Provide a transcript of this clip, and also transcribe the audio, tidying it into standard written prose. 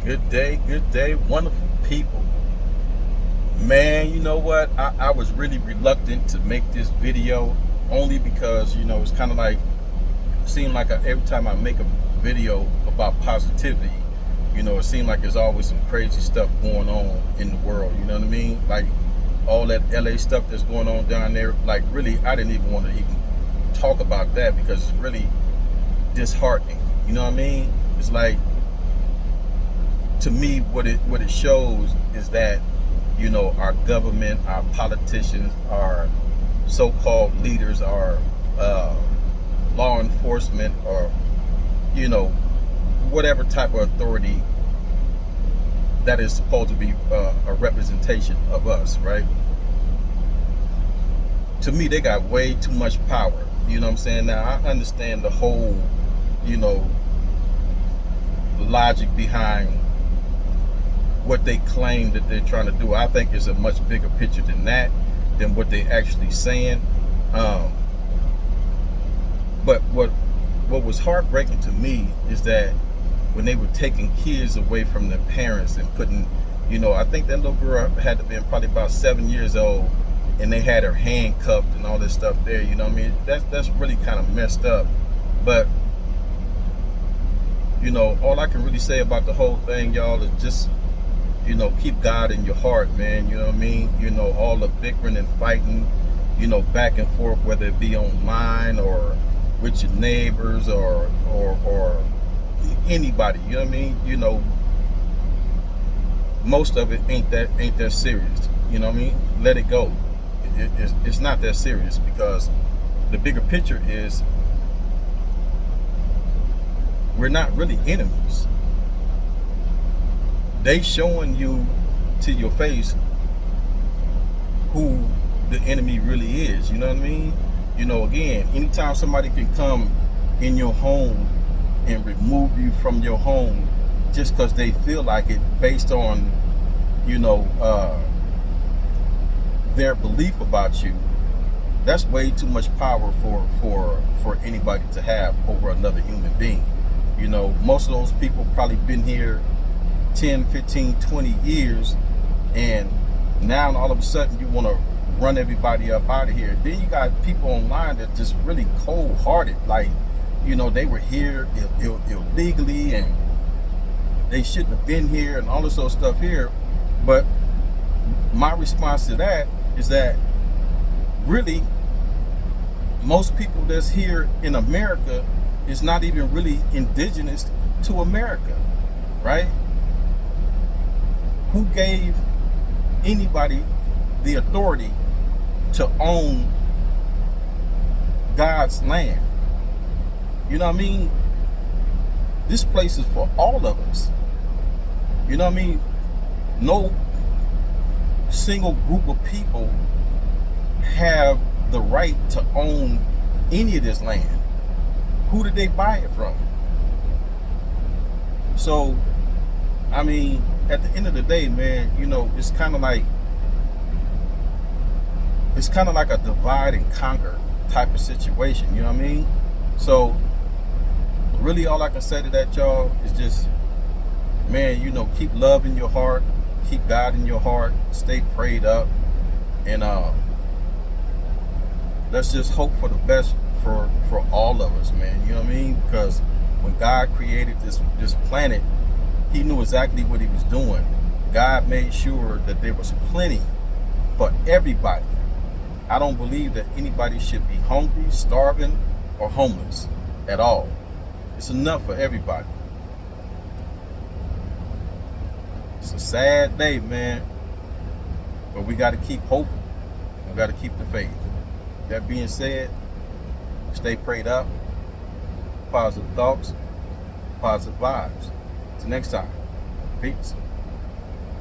good day, wonderful people. Man, you know what? I was really reluctant to make this video only because, it's kind of like, seemed like every time I make a video about positivity, it seemed like there's always some crazy stuff going on in the world, you know what I mean? Like all that LA stuff that's going on down there, like really, I didn't even want to even talk about that because it's really disheartening, you know what I mean? It's like, to me, what it shows is that our government, our politicians, our so-called leaders, our law enforcement, or whatever type of authority that is supposed to be a representation of us, right? To me, they got way too much power. You know what I'm saying? Now I understand the whole logic behind what they claim that they're trying to do. I think it's a much bigger picture than that, than what they actually saying. But what was heartbreaking to me is that when they were taking kids away from their parents and putting, I think that little girl had to be probably about 7 years old, and they had her handcuffed and all this stuff there. You know what I mean? That's really kind of messed up. But all I can really say about the whole thing, y'all, is just keep God in your heart, man. You know what I mean? All the bickering and fighting, back and forth, whether it be online or with your neighbors or anybody. You know what I mean? Most of it ain't that serious. You know what I mean? Let it go. It's not that serious, because the bigger picture is we're not really enemies. They showing you to your face who the enemy really is. You know what I mean? Again, anytime somebody can come in your home and remove you from your home just because they feel like it, based on their belief about you, that's way too much power for anybody to have over another human being. Most of those people probably been here 10, 15, 20 years, and now all of a sudden you want to run everybody up out of here. Then you got people online that just really cold-hearted, like they were here illegally and they shouldn't have been here and all this other stuff here. But my response to that is that really most people that's here in America is not even really indigenous to America, right? Who gave anybody the authority to own God's land? You know what I mean? This place is for all of us. You know what I mean? No single group of people have the right to own any of this land. Who did they buy it from? So, I mean, at the end of the day, man, it's kind of like a divide and conquer type of situation. You know what I mean? So, really, all I can say to that, y'all, is just, man, keep love in your heart, keep God in your heart, stay prayed up, and let's just hope for the best for all of us, man. You know what I mean? Because when God created this planet, He knew exactly what He was doing. God made sure that there was plenty for everybody. I don't believe that anybody should be hungry, starving, or homeless at all. It's enough for everybody. It's a sad day, man, but we got to keep hope. We got to keep the faith. That being said, stay prayed up, positive thoughts, positive vibes. Till next time, peace.